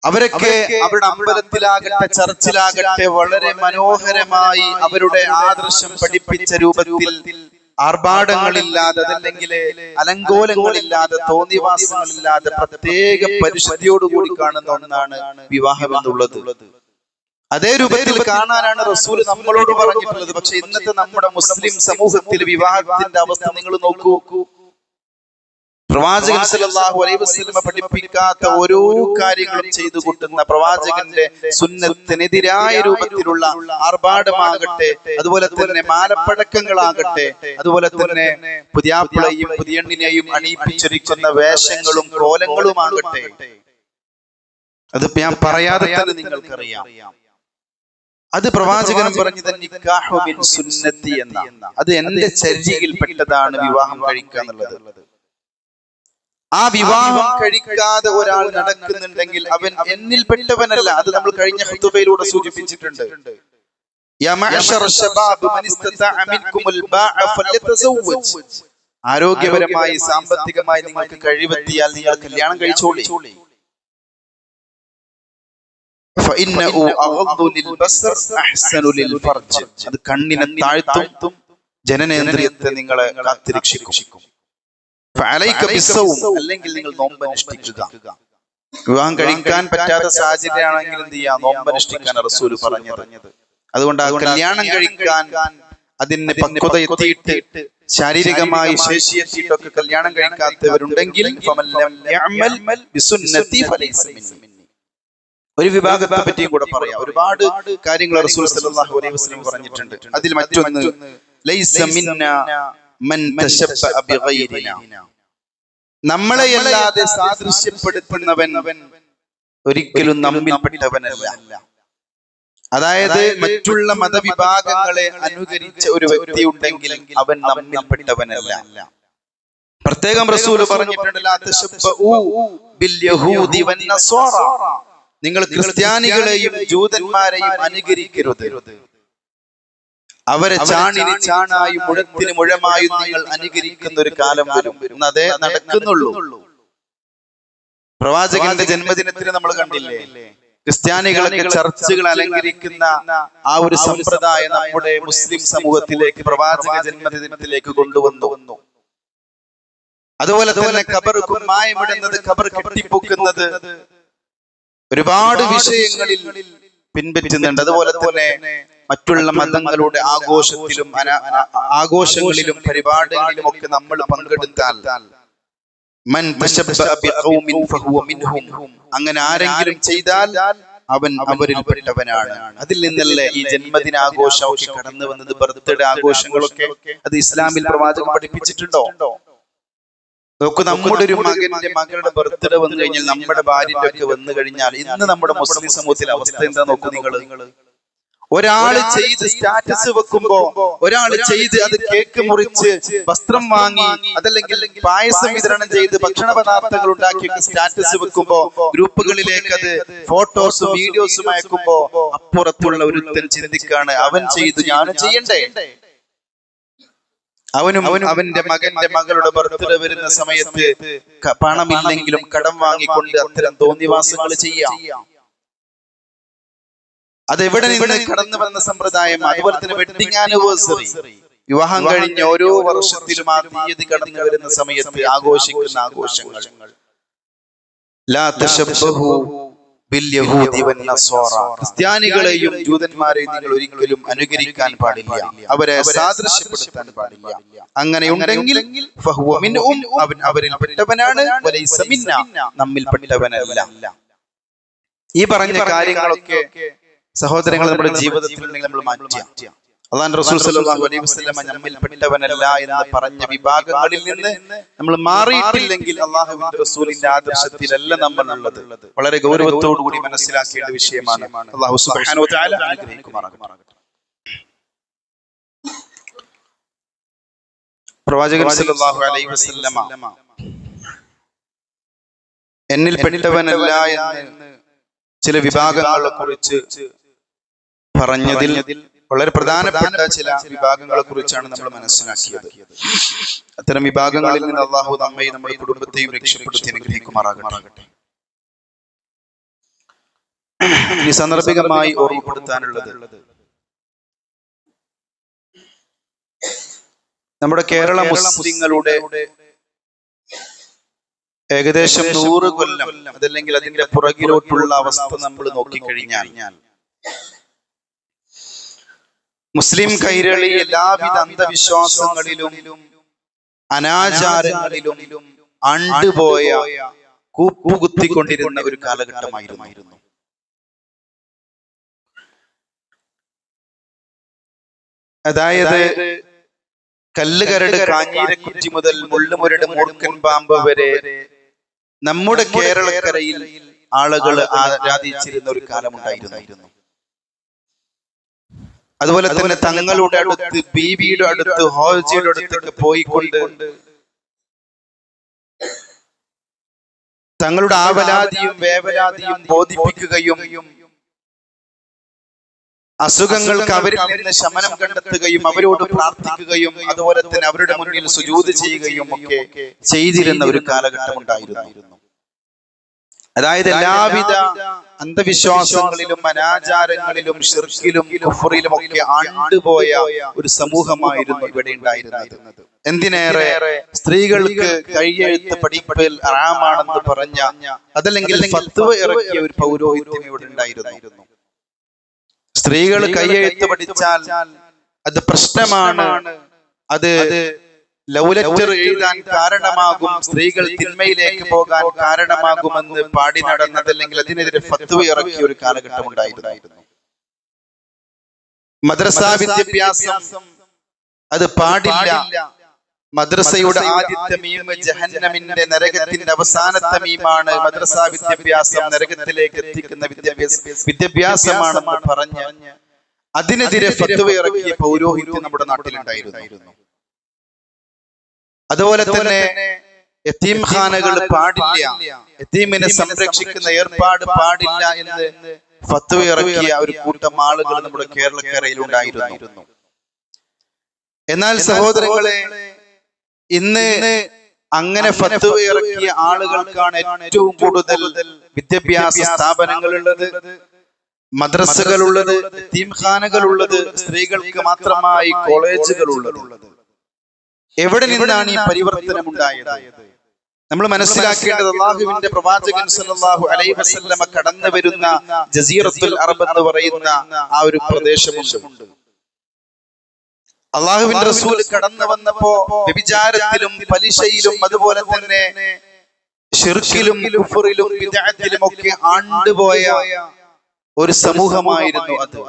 അവരൊക്കെ അവരുടെ അമ്പലത്തിലാകട്ടെ ചർച്ചിലാകട്ടെ വളരെ മനോഹരമായി അവരുടെ ആദർശം പഠിപ്പിച്ച രൂപത്തിൽ ആർഭാടങ്ങളില്ലാതെ, അതല്ലെങ്കിൽ അലങ്കോലങ്ങളില്ലാതെ, തോന്നിവാസങ്ങളില്ലാതെ പ്രത്യേക പരിശുദ്ധിയോടുകൂടി കാണുന്ന ഒന്നാണ് വിവാഹം എന്നുള്ളത്. അതേ രൂപത്തിൽ കാണാനാണ് റസൂൽ നമ്മളോട് പറഞ്ഞിട്ടുള്ളത്. പക്ഷെ ഇന്നത്തെ നമ്മുടെ മുസ്ലിം സമൂഹത്തിൽ വിവാഹത്തിന്റെ അവസ്ഥ നിങ്ങൾ നോക്കൂ. പ്രവാചകൻ സല്ലല്ലാഹു അലൈഹി വസല്ലം പഠിപ്പിക്കാത്ത ഓരോ കാര്യങ്ങളും ചെയ്തു കൂട്ടുന്ന, പ്രവാചകന്റെ സുന്നത്തിനെതിരായ രൂപത്തിലുള്ള ആർഭാടമാകട്ടെ, അതുപോലെ തന്നെ മാലപ്പഴക്കങ്ങളാകട്ടെ, അതുപോലെ തന്നെ പുതിയാപ്പിളയും പുതിയണ്ണിനെയും അണിയിപ്പിച്ചിരിക്കുന്ന വേഷങ്ങളും കോലങ്ങളുമാകട്ടെ, അത് ഞാൻ പറയാതെ തന്നെ നിങ്ങൾക്കറിയാം. അത് പ്രവാചകൻ പറഞ്ഞത് നിക്കാഹു മിൻ സുന്നത്തി എന്നാണ്. അത് എന്റെ ചര്യയിൽപ്പെട്ടതാണ് വിവാഹം കഴിക്കുക എന്നുള്ളത്. ആ വിവാഹം കഴിക്കാതെ ഒരാൾ നടക്കുന്നുണ്ടെങ്കിൽ അവൻ എന്നിൽപ്പെട്ടവനല്ല. അത് നമ്മൾ കഴിഞ്ഞ ഖുതുബയിലൂടെ സൂചിപ്പിച്ചിട്ടുണ്ട്. യാ മഅ്ശറ ശബാബ് മൻ ഇസ്തതഅ മിൻകുമുൽ ബാഅ ഫല്യതസവ്വജ്. ആരോഗ്യപരമായി സാമ്പത്തികമായി നിങ്ങൾക്ക് കഴിവെത്തിയാൽ നിങ്ങൾ കല്യാണം കഴിച്ചോളി. ഫഇന്നഹു അഗ്ദു ലിൽബസർ അഹ്സനു ലിൽഫർജ്. അത് കണ്ണിനെ താഴ്ത്തും ജനനേന്ദ്രിയത്തെ നിങ്ങളെ കാത്തുരക്ഷിക്കും. ഫഅലൈക ബിസ്സൗം, അല്ലെങ്കിൽ നിങ്ങൾ നോമ്പ് അനുഷ്ഠിക്കുക. വിവാഹം കഴിക്കാൻ പറ്റാത്ത സാഹചര്യമാണെങ്കിൽ എന്ത് ചെയ്യാ? നോമ്പ് അനുഷ്ഠിക്കാൻ റസൂൽ പറഞ്ഞത്. അതുകൊണ്ട് ആ കല്യാണം കഴിക്കാൻ അതിന് പക്വത എത്തിയിട്ട് ശാരീരികമായി ശേഷി എത്തിയിട്ടൊക്കെ കല്യാണം കഴിക്കാത്തവരുണ്ടെങ്കിൽ ഫമൻ ലം യഅമൽ ബിസുന്നതി ഫലൈസ മിന്നി. ഒരു വിഭാഗത്തെ പറ്റിയും കൂടെ പറയാം. ഒരുപാട് കാര്യങ്ങൾ റസൂൽ സല്ലല്ലാഹു അലൈഹി വസല്ലം പറഞ്ഞിട്ടുണ്ട്. അതിൽ മറ്റൊന്ന് ലൈസ മിന്നാ മൻ തശബ്ബഅ ബിഗൈരിനാ. നമ്മളെയല്ലാതെ സാദൃശ്യപ്പെടുത്തുന്നവൻ ഒരിക്കലും നമ്മിൽപ്പെട്ടവനല്ല. അതായത് മറ്റുള്ള മതവിഭാഗങ്ങളെ അനുകരിച്ച ഒരു വ്യക്തി ഉണ്ടെങ്കിൽ അവൻ നമ്മിൽപ്പെട്ടവനല്ല. പ്രത്യേകം റസൂൽ പറഞ്ഞിട്ടുണ്ട്, ലാ തശബ്ബഉ ബിൽ യഹൂദി വൻ നസ്വാറ. നിങ്ങൾ ക്രിസ്ത്യാനികളെയും ജൂതന്മാരെയും അനുകരിക്കരുത്. അവരെ ചാണിന് ചാണായും മുഴത്തിന് മുഴമായും നിങ്ങൾ അനുകരിക്കുന്ന ഒരു കാലം വരും. അതേ നടക്കുന്നുള്ളൂ. പ്രവാചകന്റെ ജന്മദിനത്തിന് നമ്മൾ കണ്ടില്ലേ, ക്രിസ്ത്യാനികളൊക്കെ ചർച്ചുകൾ അലങ്കരിക്കുന്ന ആ ഒരു സമ്പ്രദായം നമ്മുടെ മുസ്ലിം സമൂഹത്തിലേക്ക് പ്രവാചക ജന്മദിനത്തിലേക്ക് കൊണ്ടുവന്നു. അതുപോലെ തന്നെ ഖബർ കുമ്മായമിടുന്നത്, ഖബർ കെട്ടിപ്പൊക്കുന്നത് ഒരുപാട് വിഷയങ്ങളിൽ പിൻപറ്റുന്നുണ്ട്. അതുപോലെ തന്നെ മറ്റുള്ള മതങ്ങളുടെ ആഘോഷങ്ങളിലും പരിപാടികളിലും ഒക്കെ നമ്മൾ പങ്കെടുത്താൽ മൻ തശബ്ബഅ ബിഖൗമിൻ ഫഹുവ മിൻഹും, അങ്ങനെ ആരെങ്കിലും ചെയ്താൽ അവൻ അവരിൽ പെട്ടവനാണ്. അതിൽ നിന്നല്ലേ ഈ ജന്മദിനാഘോഷമൊക്കെ കടന്നു വന്നത്, ബർത്ത്ഡേ ആഘോഷങ്ങളൊക്കെ. അത് ഇസ്ലാമിൽ പ്രവാചകൻ പഠിപ്പിച്ചിട്ടുണ്ടോ? നോക്കൂ, നമ്മുടെ ഒരു മകളുടെ ബർത്ത്ഡേ വന്നു കഴിഞ്ഞാൽ, നമ്മുടെ ഭാര്യന്റെ ഒക്കെ വന്നു കഴിഞ്ഞാൽ, ഇന്ന് നമ്മുടെ മുസ്ലിം സമൂഹത്തിലെ അവസ്ഥ എന്താ നോക്കൂ നിങ്ങൾ. ഒരാള് ചെയ്ത് സ്റ്റാറ്റസ് വെക്കുമ്പോ, ഒരാള് ചെയ്ത് അത് കേക്ക് മുറിച്ച് വസ്ത്രം വാങ്ങി അതല്ലെങ്കിൽ പായസം വിതരണം ചെയ്ത് ഭക്ഷണ പദാർത്ഥങ്ങൾ ഉണ്ടാക്കി സ്റ്റാറ്റസ് വെക്കുമ്പോ, ഗ്രൂപ്പുകളിലേക്ക് അത് ഫോട്ടോസും വീഡിയോസും അയക്കുമ്പോ, അപ്പുറത്തുള്ള ഒരുത്തൻ ചിന്തിക്കാണ്, അവൻ ചെയ്തു ഞാനും ചെയ്യണ്ടേ. അവനും അവന്റെ മകളുടെ ബർത്ത്ഡേ വരുന്ന സമയത്ത് പണമില്ലെങ്കിലും കടം വാങ്ങിക്കൊണ്ട് അത്തരം തോന്നിവാസങ്ങൾ ചെയ്യാം. അതെവിടെ നിന്ന് കടന്നു വന്ന സമ്പ്രദായം. അതുപോലെ തന്നെ വെഡിങ് ആനിവേഴ്സറി, വിവാഹം കഴിഞ്ഞ ഓരോ വർഷത്തിലും ആ തീയതി കടന്നു വരുന്ന സമയത്ത് ആഘോഷിക്കുന്ന ആഘോഷങ്ങൾ. ലാ തശബ്ബഹു ബിൽ യഹൂദി വൻ നസ്വാറ, ക്രിസ്ത്യാനികളെയും ജൂതന്മാരെയും നിങ്ങൾ ഒരിക്കലും അനുകരിക്കാൻ പാടില്ല, അവരെ സാദൃശ്യപ്പെടുത്താൻ പാടില്ല. അങ്ങനെ ഉണ്ടെങ്കിൽ ഫഹുവ മിൻഹും, അവൻ അവരിൽ പെട്ടവനാണ്, വലൈസ മിന്നാ, നമ്മിൽ പെട്ടവനല്ല. ഈ പറഞ്ഞ കാര്യങ്ങളൊക്കെ സഹോദരങ്ങൾ നമ്മുടെ ജീവിതത്തിൽ നമ്മൾ മാറ്റിയ, അല്ലാഹു റസൂൽ സല്ലല്ലാഹു അലൈഹി വസല്ലം നമ്മിൽ പെട്ടവനല്ല എന്ന് പറഞ്ഞ വിഭാഗങ്ങളിൽ നിന്ന് നമ്മൾ മാറിയിട്ടില്ലെങ്കിൽ അല്ലാഹുവിന്റെ റസൂലിന്റെ ആദർശത്തിലല്ല നമ്മൾ ഉള്ളത്. വളരെ ഗൗരവത്തോടു കൂടി മനസ്സിലാക്കേണ്ട വിഷയമാണ്. അല്ലാഹു സുബ്ഹാനഹു വ തആല അനുഗ്രഹിക്കുമാറാകട്ടെ. പ്രവാചകൻ സല്ലല്ലാഹു അലൈഹി വസല്ലം എന്നിൽ പെട്ടവനല്ല എന്ന് ചില വിഭാഗങ്ങളെ കുറിച്ച് പറഞ്ഞതിൽ വളരെ പ്രധാനപ്പെട്ട ചില വിഭാഗങ്ങളെ കുറിച്ചാണ് നമ്മൾ മനസ്സിലാക്കിയത്. അത്തരം വിഭാഗങ്ങളിൽ നിന്ന് അല്ലാഹു നമ്മയും നമ്മുടെ കുടുംബത്തെയും രക്ഷപ്പെടുത്തി അനുഗ്രഹിക്കുമാറാകട്ടെ. ഈ സാന്ദർഭികമായി ഓർമ്മപ്പെടുത്താനുള്ളത്, നമ്മുടെ കേരള മുസ്ലിങ്ങളുടെ ഏകദേശം 100 കൊല്ലം അതല്ലെങ്കിൽ അതിന്റെ പുറകിലോട്ടുള്ള അവസ്ഥ നമ്മൾ നോക്കിക്കഴിഞ്ഞാൽ, മുസ്ലിം കൈരളി എല്ലാവിധ അന്ധവിശ്വാസങ്ങളിലും അനാചാരങ്ങളിലും അണ്ടുപോയ കൂപ്പുകുത്തിക്കൊണ്ടിരുന്ന ഒരു കാലഘട്ടമായിരുന്നു. അതായത് കല്ലുകരട് കാഞ്ഞീരക്കുറ്റി മുതൽ മുള്ളുമുരട് മൂർഖൻ പാമ്പ് വരെ നമ്മുടെ കേരളക്കരയിൽ ആളുകൾ ആരാധിച്ചിരുന്ന ഒരു കാലമുണ്ടായിരുന്നു. അതുപോലെ തന്നെ തങ്ങളുടെ അടുത്ത്, ബീവിയുടെ അടുത്ത്, ഹോജിയുടെ അടുത്തൊക്കെ പോയിക്കൊണ്ട് തങ്ങളുടെ ആവലാതിയും വേവലാതിയും ബോധിപ്പിക്കുകയും അസുഖങ്ങൾക്ക് അവരിൽ നിന്ന് ശമനം കണ്ടെത്തുകയും അവരോട് പ്രാർത്ഥിക്കുകയും അതുപോലെ തന്നെ അവരുടെ മുന്നിൽ സുജൂദ് ചെയ്യുകയും ഒക്കെ ചെയ്തിരുന്ന ഒരു കാലഘട്ടം ഉണ്ടായിരുന്നു. അതായത് എല്ലാവിധ അന്ധവിശ്വാസങ്ങളിലും അനാചാരങ്ങളിലും ശിർക്കിലും കുഫ്റിലും ഒക്കെ ആണ്ടുപോയ ഒരു സമൂഹമായിരുന്നു ഇവിടെ ഉണ്ടായിരുന്നത്. എന്തിനേറെ, സ്ത്രീകൾക്ക് കൈയെഴുത്ത് പഠിപ്പിൽ ഹറാമാണെന്ന് പറഞ്ഞ, അതല്ലെങ്കിൽ ഫത്വ ഇറക്കിയ ഒരു പൗരോഹിത്യം ഇവിടെ ഉണ്ടായിരുന്നു. സ്ത്രീകൾ കൈയെഴുത്ത് പഠിച്ചാൽ അത് പ്രശ്നമാണ്, അത് ലവ് ലെറ്റർ എഴുതാൻ കാരണമാകും, സ്ത്രീകൾ തിന്മയിലേക്ക് പോകാൻ കാരണമാകുമെന്ന് പാടി നടന്നതല്ലെങ്കിൽ അതിനെതിരെ ഫത്വ ഇറക്കിയ ഒരു കാലഘട്ടം ഉണ്ടായിരുന്നു. മദ്രസാ വിദ്യാഭ്യാസം അത് പാടില്ല, മദ്രസയുടെ ആദ്യത്തെ മീം ജഹന്നമിന്റെ നരകത്തിന്റെ അവസാനത്തെ മീമാണ്, മദ്രസാ വിദ്യാഭ്യാസം നരകത്തിലേക്ക് എത്തിക്കുന്ന വിദ്യാഭ്യാസമാണെന്ന് പറഞ്ഞ് അതിനെതിരെ ഫത്വ ഇറക്കിയ പൗരോഹിത്യം നമ്മുടെ നാട്ടിലുണ്ടായിരുന്നു. അതുപോലെ തന്നെ യതീംഖാനകൾ പാടില്ല, യതീമിനെ സംരക്ഷിക്കുന്ന ഏർപ്പാട് പാടില്ല എന്ന് ഫത്വ ഇറക്കിയ ഒരു കൂട്ടം ആളുകൾ നമ്മുടെ കേരളക്കരയിൽ ഉണ്ടായിരുന്നു. എന്നാൽ സഹോദരങ്ങളെ, ഇന്ന് അങ്ങനെ ഫത്വ ഇറക്കിയ ആളുകൾക്കാണ് ഏറ്റവും കൂടുതൽ വിദ്യാഭ്യാസ സ്ഥാപനങ്ങളുള്ളത്, മദ്രസകളുള്ളത്, യതീംഖാനകളുള്ളത്, സ്ത്രീകൾക്ക് മാത്രമായി കോളേജുകളുള്ളത്. എവിടെ നിന്നാണ് ഈ പരിവർത്തനം ഉണ്ടായത്? നമ്മൾ മനസ്സിലാക്കേണ്ടത് അള്ളാഹുവിന്റെ പ്രവാചകൻ സല്ലല്ലാഹു അലൈഹി വസല്ലമ കടന്നു വരുന്ന ജസീറത്തുൽ അറബ് എന്ന് പറയുന്ന ആ ഒരു പ്രദേശമുണ്ട്. അള്ളാഹുവിന്റെ റസൂൽ കടന്നു വന്നപ്പോ വ്യഭിചാരത്തിലും പലിശയിലും അതുപോലെ തന്നെ ശിർക്കിലും കുഫറിലും ബിദ്അത്തിലും ഒക്കെ ആണ്ടുപോയ ഒരു സമൂഹമായിരുന്നു അത്.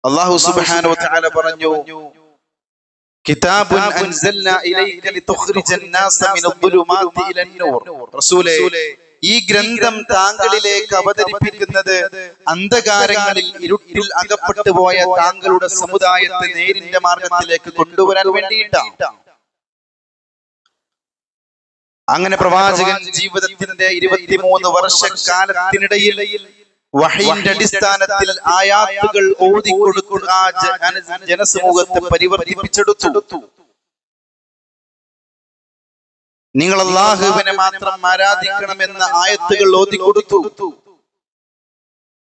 അല്ലാഹു സുബ്ഹാനഹു വ തആല പറഞ്ഞു, കിതാബുൻ അൻസൽനാ ഇലൈക ലിതുഖ്രിജൻ നാസ മിനദ്ദുലുമാതി ഇലന്നൂർ. റസൂലേ, ഈ ഗ്രന്ഥം താങ്കളിലേക്ക് അവതരിപ്പിക്കുന്നത് അന്ധകാരങ്ങളിൽ ഇരുട്ടിൽ അകപ്പെട്ടു പോയ താങ്കളുടെ സമുദായത്തെ നേരിന്റെ മാർഗത്തിലേക്ക് കൊണ്ടുവരാൻ വേണ്ടിയിട്ടാണ്. അങ്ങനെ പ്രവാചകൻ ജീവിതത്തിന്റെ 23 വർഷക്കാലത്തിനിടയിൽ വഹയിന്റെ അടിസ്ഥാനത്തിൽ ആയാത്തുകൾ ഓതിക്കൊടുത്തു ആ ജനസമൂഹത്തെ പരിവർത്തിപ്പിച്ചെടുത്തു. നിങ്ങൾ അല്ലാഹുവിനെ മാത്രം ആരാധിക്കണമെന്ന ആയത്തുകൾ ഓതിക്കൊടുത്തു.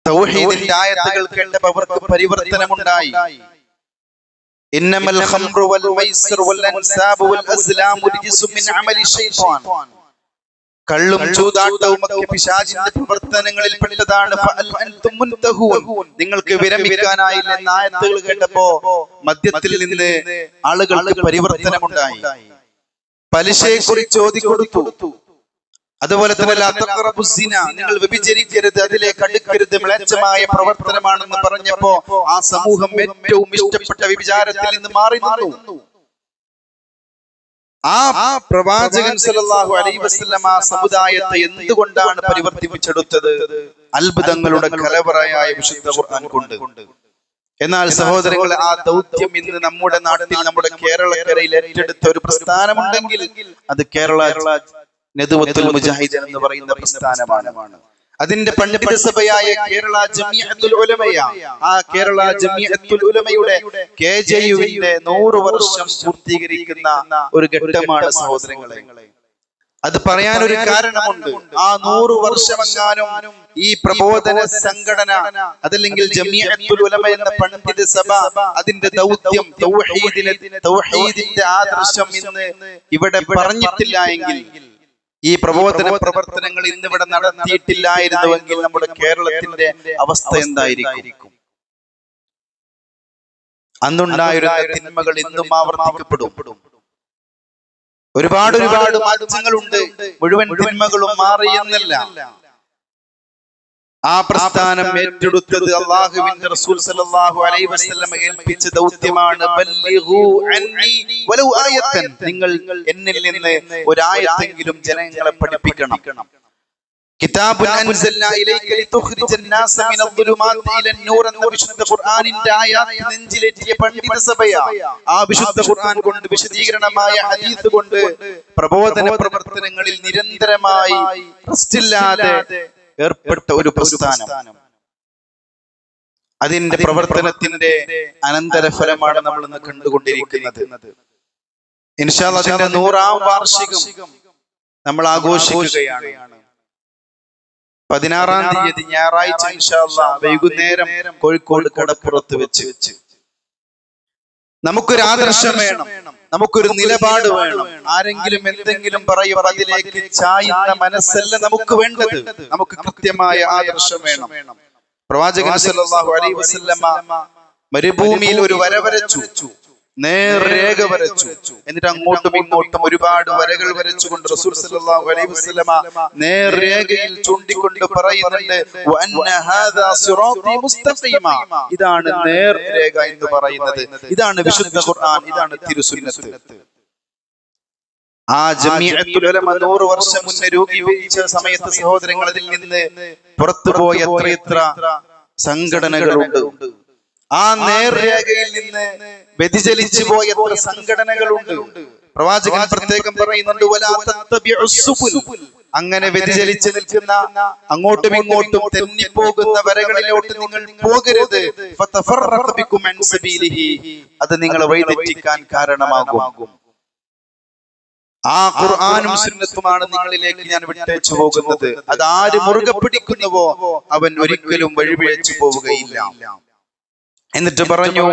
തൗഹീദിന്റെ ആയത്തുകൾ കേട്ടപ്പോൾ അവർക്ക് പരിവർത്തനമുണ്ടായി. ഇന്നമൽ ഖംറു വൽ മൈസിർ വൽ അൻസാബു വൽ അസ്ലാമു റിജ്സും മിൻ അമലി ശൈത്താൻ. കള്ളും ചൂതാട്ടവും ഒക്കെ പിശാചിന്റെ പ്രവർത്തനങ്ങളിൽ പെട്ടതാണ്. നിങ്ങൾക്ക് വിരമിക്കാനായില്ല എന്ന ആയത്തുകൾ കേട്ടപ്പോ മദ്യത്തിൽ നിന്ന് ആളുകൾക്ക് പരിവർത്തനമുണ്ടായി. പലിശയെ കുറിച്ച് ഓതിക്കൊടുത്തു. അതുപോലെ തന്നെ നിങ്ങൾ വ്യഭിചരിക്കരുത്, അതിലേക്ക് അടുക്കരുത്, മ്ലേച്ഛമായ പ്രവർത്തനമാണെന്ന് പറഞ്ഞപ്പോ ആ സമൂഹം ഏറ്റവും ഇഷ്ടപ്പെട്ട വ്യഭിചാരത്തിൽ നിന്ന് മാറി നിന്നു. ആ പ്രവാചകൻ സല്ലല്ലാഹു അലൈഹി വസല്ലം ആ സമുദായത്തെ എന്തുകൊണ്ടാണ് പരിവർത്തിപ്പിച്ചെടുത്തത്? അത്ഭുതങ്ങളുടെ കലവറയായ വിശുദ്ധ ഖുർആൻ കൊണ്ട്. എന്നാൽ സഹോദരങ്ങളെ, ആ ദൗത്യം ഇന്ന് നമ്മുടെ നാട്ടിൽ, നമ്മുടെ കേരളക്കരയിൽ ഏറ്റെടുത്ത ഒരു പ്രസ്ഥാനമുണ്ടെങ്കിൽ അത് കേരള നദ്വത്തുൽ മുജാഹിദീൻ എന്ന് പറയുന്ന പ്രസ്ഥാനമാണ്. അതിന്റെ പണ്ഡിത സഭയായ കേരള ജമിഅത്തുൽ ഉലമയാണ്. ആ കേരള ജമിഅത്തുൽ ഉലമയുടെ KJUവിന്റെ 100 വർഷം പൂർത്തീകരിക്കുന്ന ഒരു ഘട്ടമാണ് സഹോദരങ്ങളെ. അത് പറയാൻ ഒരു കാരണമുണ്ട്. ആ 100 വർഷമെങ്ങാനും ഈ പ്രബോധന സംഘടന അതല്ലെങ്കിൽ ജമിഅത്തുൽ ഉലമ എന്ന പണ്ഡിത സഭ അതിന്റെ ദൗത്യം തൗഹീദിന്റെ ആദർശം ഇന്ന് ഇവിടെ പറഞ്ഞിട്ടില്ല എങ്കിൽ, ഈ പ്രബോധന പ്രവർത്തനങ്ങൾ ഇന്നിവിടെ നടത്തിയിട്ടില്ലായിരുന്നുവെങ്കിൽ നമ്മുടെ കേരളത്തിന്റെ അവസ്ഥ എന്തായിരിക്കും? അന്നുണ്ടായിരുന്ന തിന്മകൾ ഇന്നും ആവർത്തിക്കപ്പെടും. ഒരുപാട് മാറ്റങ്ങളുണ്ട്. മുഴുവൻ തിന്മകളും മാറി എന്നല്ല. ആ പ്രസ്ഥാനം ഏറ്റെടുത്തത് അല്ലാഹുവിന്റെ റസൂൽ സല്ലല്ലാഹു അലൈഹി വസല്ലം ഏൽപ്പിച്ച ദൗത്യമാണ്. ബല്ലിഗു അന്നി വലൗ ആയതൻ. നിങ്ങൾ എന്നിൽ നിന്ന് ഒരു ആയത്തെങ്കിലും ജനങ്ങളെ പഠിപ്പിക്കണം. കിതാബുൻ അൻസൽനാ ഇലൈക ലിതുഖ്രിജൻ നാസ മിനദ്ദുലുമാതി ഇലന്നൂർ എന്ന വിശുദ്ധ ഖുർആനിന്റെ ആയത്ത് നെഞ്ചിലേറ്റിയ പണ്ഡിത സഭയാണ്. ആ വിശുദ്ധ ഖുർആൻ കൊണ്ട് വിശദീകരണമായ ഹദീസ് കൊണ്ട് പ്രബോധന പ്രവർത്തനങ്ങളിൽ നിരന്തരമായി റെസ്റ്റില്ലാതെ ഏർപ്പെട്ട ഒരു പ്രസ്ഥാനം. അതിന്റെ പ്രവർത്തനത്തിന്റെ അനന്തരഫലമാണ് നമ്മൾ ഇന്ന് കണ്ടുകൊണ്ടിരിക്കുന്നത്. ഇൻഷാ അല്ലാഹ് അതിന്റെ 100ാം വാർഷികം നമ്മൾ ആഘോഷിക്കുകയാണ്. 16ാം തീയതി ഞായറാഴ്ച ഇൻഷാ അല്ലാഹ് വൈകുന്നേരം കോഴിക്കോട് കടപ്പുറത്ത് വെച്ച് നമുക്കൊരു ആദർശം വേണം, നമുക്കൊരു നിലപാട് വേണം. ആരെങ്കിലും എന്തെങ്കിലും പറയും, അതിലേക്ക് ചായുന്ന മനസ്സല്ല നമുക്ക് വേണ്ടത്. നമുക്ക് കൃത്യമായ ആദർശം വേണം. പ്രവാചകൻ സല്ലല്ലാഹു അലൈഹി വസല്ലമ മരുഭൂമിയിൽ ഒരു വര വരച്ചു, നേർരേഖ വരച്ചു. എന്നിട്ട് അങ്ങോട്ടും ഇങ്ങോട്ടും ഒരുപാട് വരകൾ വരച്ചുകൊണ്ട് റസൂൽ സല്ലല്ലാഹു അലൈഹി വസല്ലമ നേർരേഖയിൽ ചൂണ്ടിക്കൊണ്ട് പറയുന്നുണ്ട്, വഅന്ന ഹാദാ സിറാത്തി മുസ്തഖീമ. ഇതാണ് നേർരേഖ എന്ന് പറയുന്നത്. ഇതാണ് വിശുദ്ധ ഖുർആൻ, ഇതാണ് തിരുസുന്നത്ത്. ആ ജമിഅത്തുൽ ഉലമ 100 വർഷം മുന്നേ രൂപീകരിച്ച സമയത്ത് സഹോദരങ്ങൾ, അതിൽ നിന്ന് പുറത്തുപോയ എത്ര സംഘടനകളുണ്ട്. ആ നേർരേഖയിൽ നിന്ന് വ്യതിചലിച്ചു പോയ എത്ര സംഘടനകളുണ്ട്. പ്രവാചകൻ പ്രത്യേകം പറയുന്നുണ്ട്, വലാ തത്തബിഉസ് സുബുൽ. അങ്ങനെ വ്യതിചലിച്ചു നിൽക്കുന്ന, അങ്ങോട്ടും ഇങ്ങോട്ടും തെന്നിപ്പോകുന്ന വരകളിലോട്ട് നിങ്ങൾ പോകരുത്. ഫതഫറഖ ബികും അൻ സബീലിഹി. അത് നിങ്ങളെ വഴിതെറ്റിക്കാൻ കാരണമാകും. ആ ഖുർആനും സുന്നത്തുമാണ് നിങ്ങളിലേക്ക് ഞാൻ വിട്ടേച്ചു പോകുന്നത്. അത് ആര് മുറുകെ പിടിക്കുന്നുവോ അവൻ ഒരിക്കലും വഴിപിഴച്ചു പോവുകയില്ല. എന്നിട്ട് പറഞ്ഞു,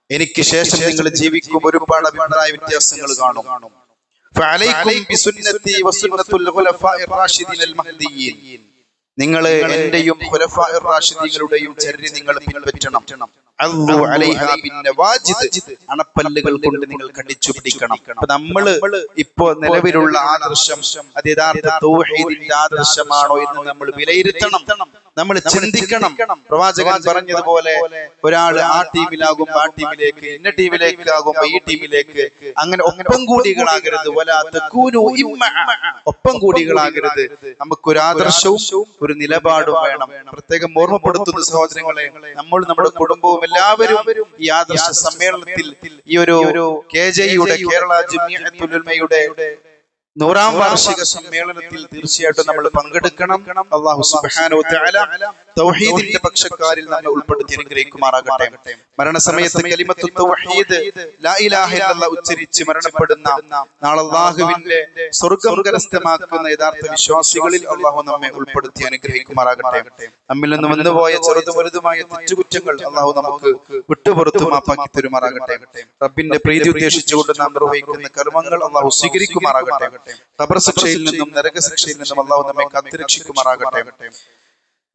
എനിക്ക് ശേഷം നിങ്ങൾ ജീവിക്കും ഒരുപാട് അഭിപ്രായ വ്യത്യാസങ്ങൾ കാണും. ഫഅലൈക്കും ബിസുന്നതി വസുന്നത്തുൽ ഖുലഫാഇർ റാഷിദീൻ അൽ മഹ്ദിയീൻ. നിങ്ങൾ എന്റെയും ഖുലഫാഇർ റാഷിദീങ്ങളുടെയും ചര്യ നിങ്ങൾ പിൻപറ്റണം. അള്ളു അലൈഹാ ബിന്നവാജിദ്. അണപ്പല്ലുകൾ കൊണ്ട് നിങ്ങൾ കടിച്ചു പിടിക്കണം. അപ്പൊ നമ്മള് ഇപ്പോ നിലവിലുള്ള ആദർശം അത് യഥാർത്ഥ തൗഹീദിന്റെ ആദർശമാണോ എന്ന് നമ്മൾ വിലയിരുത്തണം, നമ്മൾ ചിന്തിക്കണം. പ്രവാചകൻ പറഞ്ഞതുപോലെ ഒരാൾ ആ ടീമിലാകുമ്പോ ആ ടീമിലേക്ക്, ഇന്ന ടീമിലേക്ക് ആകുമ്പോ ഈ ടീമിലേക്ക്, അങ്ങനെ ഒപ്പം കൂടികളാകരുത്. ഒപ്പം കൂടികളാകരുത്. നമുക്കൊരു ആദർശവും ഒരു നിലപാടും വേണം. പ്രത്യേകം ഓർമ്മപ്പെടുത്തുന്ന സഹോദരങ്ങളെ, നമ്മൾ നമ്മുടെ കുടുംബവും എല്ലാവരും ഈ ആദർശ സമ്മേളനത്തിൽ ഈ ഒരു KJയുടെ കേരള ജംഇയ്യത്തുൽ ഉലമയുടെ 100ാം വാർഷിക സമ്മേളനത്തിൽ തീർച്ചയായിട്ടും നമ്മൾ പങ്കെടുക്കണം. അല്ലാഹു സുബ്ഹാനഹു വ തആല തൗഹീദിന്റെ പക്ഷക്കാരിൽ നമ്മെ ഉൾപ്പെടുത്തി അനുഗ്രഹിക്കുമാറാകട്ടെ. മരണസമയത്ത് കലിമത്തു തൗഹീദ് ലാ ഇലാഹ ഇല്ലല്ലാഹ് ഉച്ചരിച്ച് മരണപ്പെടുന്ന നാളെ അല്ലാഹുവിന്റെ സ്വർഗ്ഗം കരസ്ഥമാക്കുന്ന യഥാർത്ഥ വിശ്വാസികളിൽ അല്ലാഹു നമ്മെ ഉൾപ്പെടുത്തി അനുഗ്രഹിക്കുമാറാകട്ടെ. നമ്മിൽ നിന്ന് വന്നുപോയ ചെറുതും വലുതുമായ തെറ്റുകുറ്റങ്ങൾ അല്ലാഹു നമുക്ക് വിട്ടുപുറത്തു മാപ്പാക്കി തരുമാറാകട്ടെ. റബ്ബിന്റെ പ്രീതി ഉദ്ദേശിച്ചുകൊണ്ട് നാം നിർവഹിക്കുന്ന കർമ്മങ്ങൾ അല്ലാഹു സ്വീകരിക്കുമാറാകട്ടെ. ഖബർ ശിക്ഷയിൽ നിന്നും നരക ശിക്ഷയിൽ നിന്നും അല്ലാഹു നമ്മെ കാത്തുരക്ഷിക്കുമാറാകട്ടെ.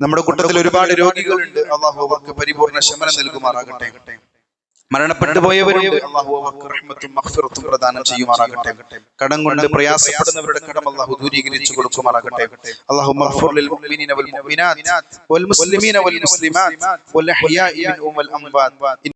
നമ്മുടെ കൂട്ടത്തിൽ ഒരുപാട് രോഗികളുണ്ട്. അല്ലാഹു അവർക്ക് പരിപൂർണ്ണ ശമനം നൽകുമാറാകട്ടെ. മരണപ്പെട്ടു പോയവരുണ്ട്. അല്ലാഹു അവർക്ക് റഹ്മത്തും മഗ്ഫിറത്തും പ്രദാനം ചെയ്യുമാറാകട്ടെ. കടം കൊണ്ട് പ്രയാസപ്പെടുന്നവരുടെ കടം അല്ലാഹു ദൂരീകരിച്ചു കൊടുക്കുമാറാകട്ടെ. അല്ലാഹു മഗ്ഫിർ ലിൽ മുഅ്മിനീന വൽ മുഅ്മിനാത്ത് വൽ മുസ്ലിമീന വൽ മുസ്ലിമാത്ത് വൽ അഹ്യാഇ മിൻഹും വൽ അംവാത്ത്.